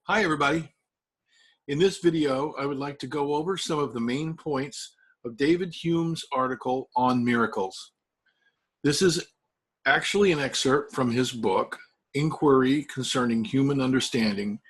Hi everybody. In this video, I would like to go over some of the main points of David Hume's article on miracles. This is actually an excerpt from his book, Inquiry Concerning Human Understanding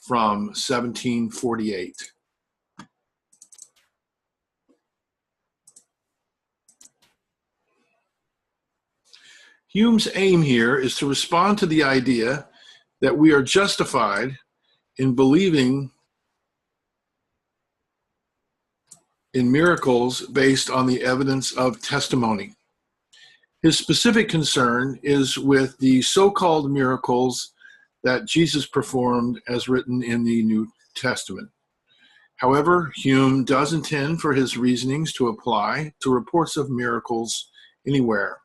from 1748. Hume's aim here is to respond to the idea that we are justified in believing in miracles based on the evidence of testimony. His specific concern is with the so-called miracles that Jesus performed as written in the New Testament. However, Hume does intend for his reasonings to apply to reports of miracles anywhere.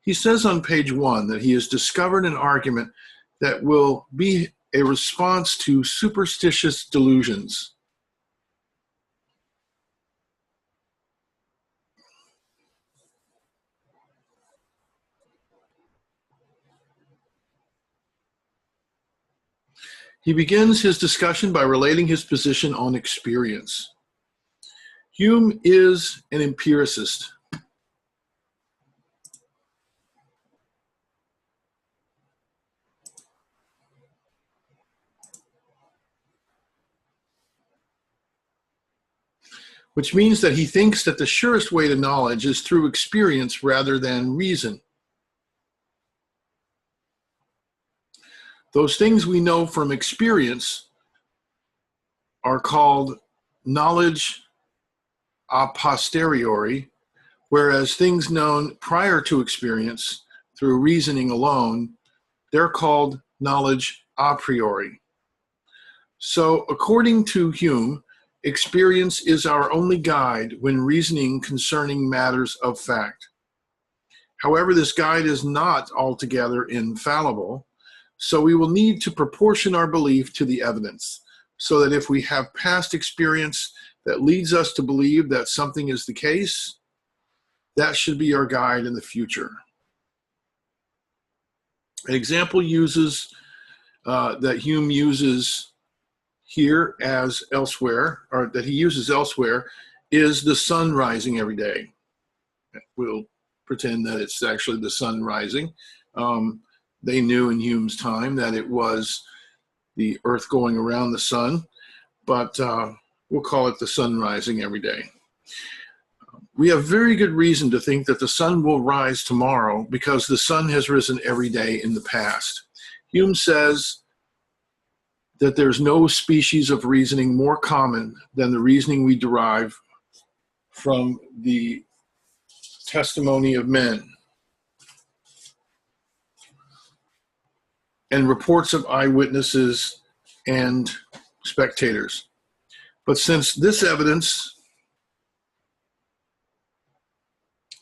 He says on page 1 that he has discovered an argument that will be a response to superstitious delusions. He begins his discussion by relating his position on experience. Hume is an empiricist. Which means that he thinks that the surest way to knowledge is through experience rather than reason. Those things we know from experience are called knowledge a posteriori, whereas things known prior to experience through reasoning alone, they're called knowledge a priori. So according to Hume, experience is our only guide when reasoning concerning matters of fact. However, this guide is not altogether infallible, so we will need to proportion our belief to the evidence, so that if we have past experience that leads us to believe that something is the case, that should be our guide in the future. An example that Hume uses here as elsewhere, or that he uses elsewhere, is the sun rising every day. We'll pretend that it's actually the sun rising. They knew in Hume's time that it was the earth going around the sun, but we'll call it the sun rising every day. We have very good reason to think that the sun will rise tomorrow because the sun has risen every day in the past. Hume says that there's no species of reasoning more common than the reasoning we derive from the testimony of men and reports of eyewitnesses and spectators. But since this evidence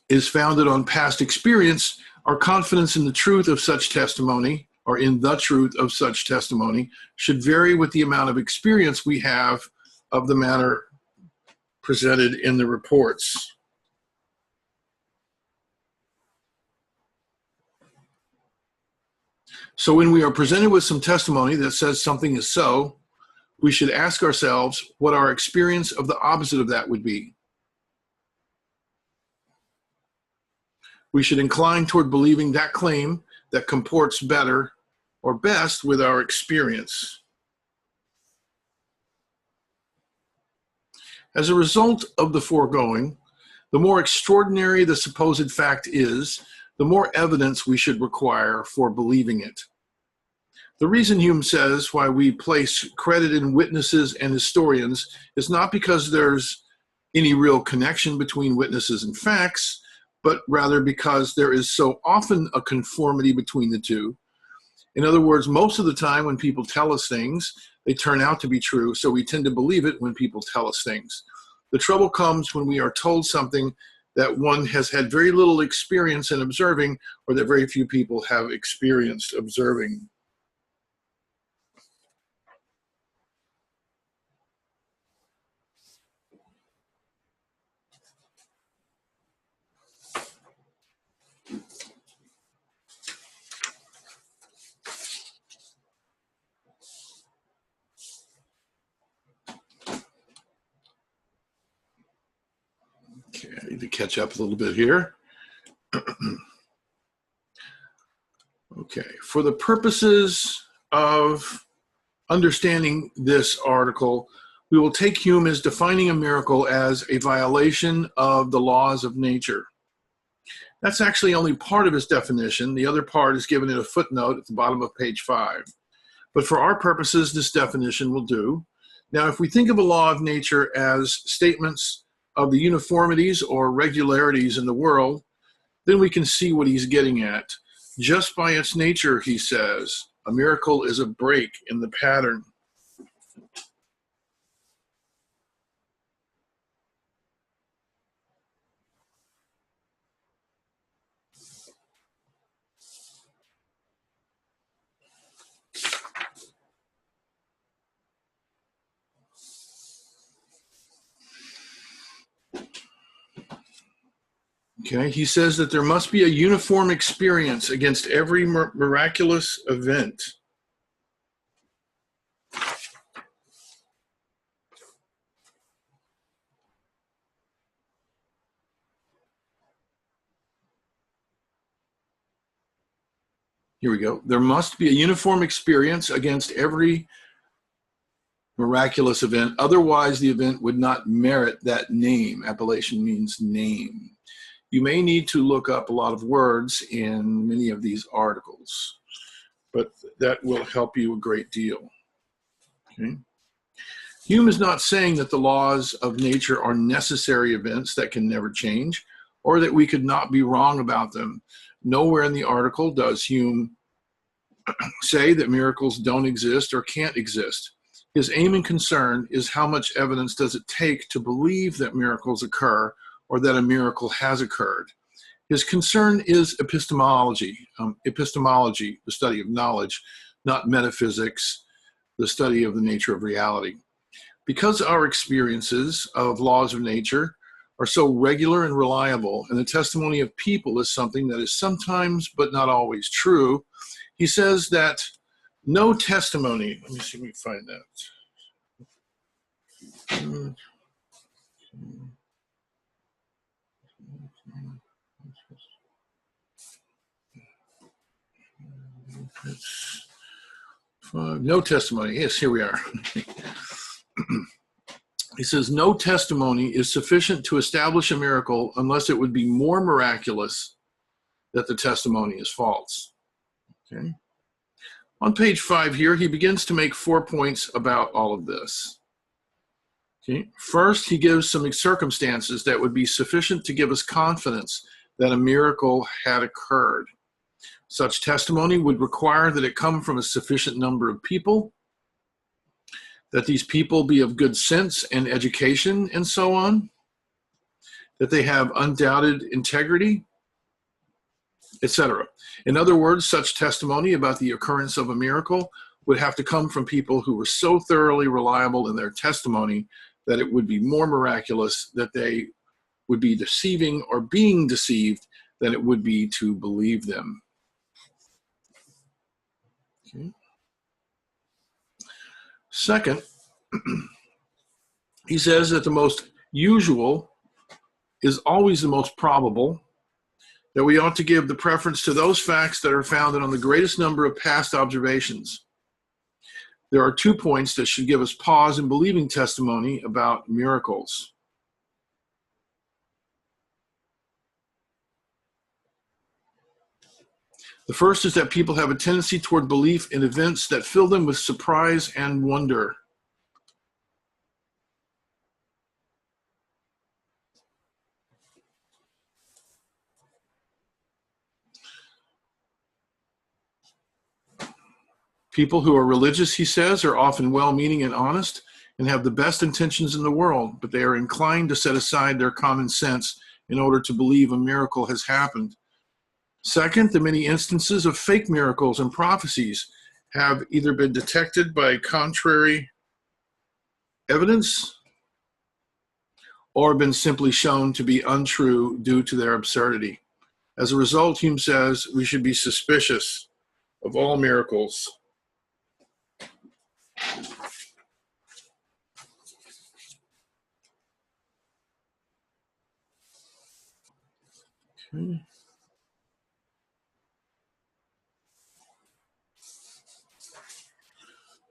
is founded on past experience, our confidence in the truth of such testimony, or in the truth of such testimony, should vary with the amount of experience we have of the matter presented in the reports. So when we are presented with some testimony that says something is so, we should ask ourselves what our experience of the opposite of that would be. We should incline toward believing that claim that comports better or best with our experience. As a result of the foregoing, the more extraordinary the supposed fact is, the more evidence we should require for believing it. The reason Hume says why we place credit in witnesses and historians is not because there's any real connection between witnesses and facts, but rather because there is so often a conformity between the two. In other words, most of the time when people tell us things, they turn out to be true, so we tend to believe it when people tell us things. The trouble comes when we are told something that one has had very little experience in observing, or that very few people have experienced observing. need to catch up a little bit here. Okay, for the purposes of understanding this article, we will take Hume as defining a miracle as a violation of the laws of nature. That's actually only part of his definition. The other part is given in a footnote at the bottom of page 5. But for our purposes, this definition will do. Now, if we think of a law of nature as statements of the uniformities or regularities in the world, then we can see what he's getting at. Just by its nature, he says, a miracle is a break in the pattern. Okay, he says that there must be a uniform experience against every miraculous event. Here we go. There must be a uniform experience against every miraculous event. Otherwise, the event would not merit that name. Appellation means name. You may need to look up a lot of words in many of these articles, but that will help you a great deal. Okay. Hume is not saying that the laws of nature are necessary events that can never change, or that we could not be wrong about them. Nowhere in the article does Hume say that miracles don't exist or can't exist. His aim and concern is how much evidence does it take to believe that miracles occur or that a miracle has occurred. His concern is epistemology, the study of knowledge, not metaphysics, the study of the nature of reality. Because our experiences of laws of nature are so regular and reliable, and the testimony of people is something that is sometimes but not always true, he says that no testimony, let me see if we can find that. No testimony. Yes, here we are. He says, no testimony is sufficient to establish a miracle unless it would be more miraculous that the testimony is false. Okay. On page 5 here, he begins to make 4 points about all of this. Okay. First, he gives some circumstances that would be sufficient to give us confidence that a miracle had occurred. Such testimony would require that it come from a sufficient number of people, that these people be of good sense and education and so on, that they have undoubted integrity, etc. In other words, such testimony about the occurrence of a miracle would have to come from people who were so thoroughly reliable in their testimony that it would be more miraculous that they would be deceiving or being deceived than it would be to believe them. Okay. Second, he says that the most usual is always the most probable, that we ought to give the preference to those facts that are founded on the greatest number of past observations. There are 2 points that should give us pause in believing testimony about miracles. The first is that people have a tendency toward belief in events that fill them with surprise and wonder. People who are religious, he says, are often well-meaning and honest and have the best intentions in the world, but they are inclined to set aside their common sense in order to believe a miracle has happened. Second, the many instances of fake miracles and prophecies have either been detected by contrary evidence or been simply shown to be untrue due to their absurdity. As a result, Hume says, we should be suspicious of all miracles. Okay.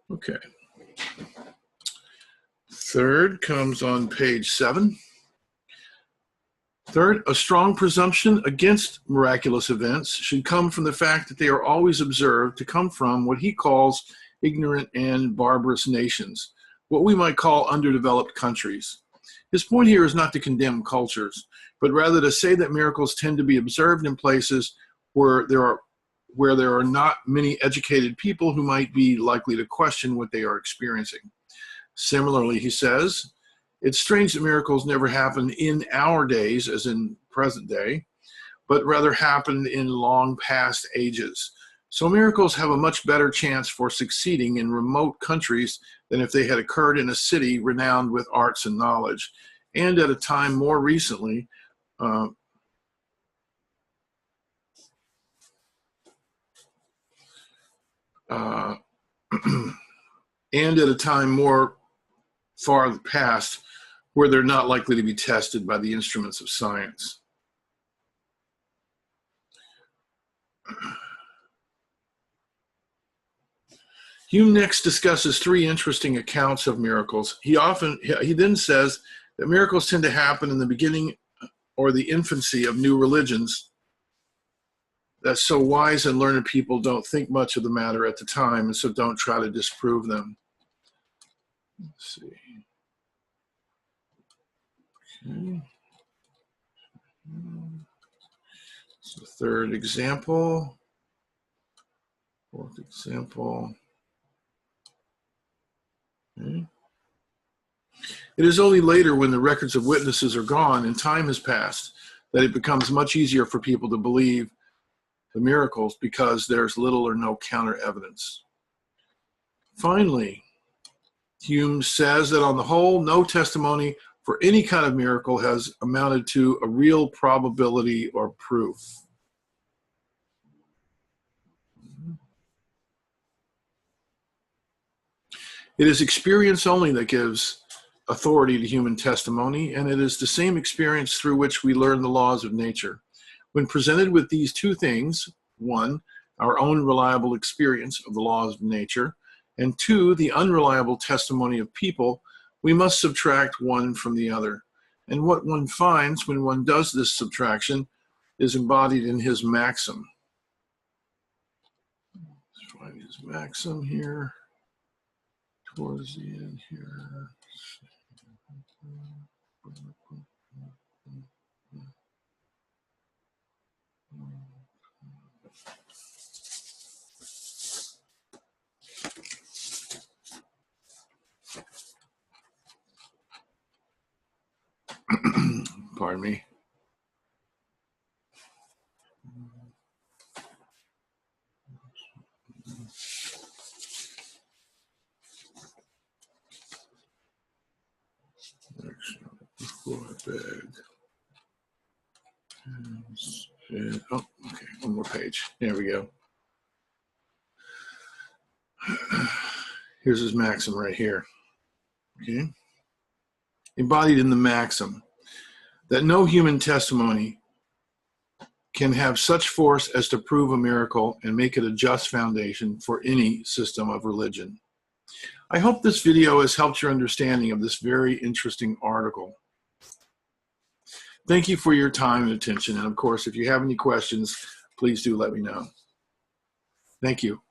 Okay. Third comes on page 7. Third, a strong presumption against miraculous events should come from the fact that they are always observed to come from what he calls ignorant and barbarous nations, what we might call underdeveloped countries. His point here is not to condemn cultures, but rather to say that miracles tend to be observed in places where there are not many educated people who might be likely to question what they are experiencing. Similarly, he says, it's strange that miracles never happen in our days, as in present day, but rather happened in long past ages. So miracles have a much better chance for succeeding in remote countries than if they had occurred in a city renowned with arts and knowledge, and at a time more recently, and at a time more far past where they're not likely to be tested by the instruments of science. Hume next discusses 3 interesting accounts of miracles. He then says that miracles tend to happen in the beginning or the infancy of new religions, that so wise and learned people don't think much of the matter at the time, and so don't try to disprove them. Let's see. Okay. So third example, fourth example. Okay. It is only later, when the records of witnesses are gone and time has passed, that it becomes much easier for people to believe the miracles because there's little or no counter evidence. Finally, Hume says that on the whole, no testimony for any kind of miracle has amounted to a real probability or proof. It is experience only that gives authority to human testimony, and it is the same experience through which we learn the laws of nature. When presented with these 2 things, 1, our own reliable experience of the laws of nature, and 2, the unreliable testimony of people, we must subtract one from the other. And what one finds when one does this subtraction is embodied in his maxim. Let's find his maxim here, towards the end here. Pardon me. Before I beg. Oh, okay, one more page. There we go. Here's his maxim right here. Okay. Embodied in the maxim that no human testimony can have such force as to prove a miracle and make it a just foundation for any system of religion. I hope this video has helped your understanding of this very interesting article. Thank you for your time and attention. And of course, if you have any questions, please do let me know. Thank you.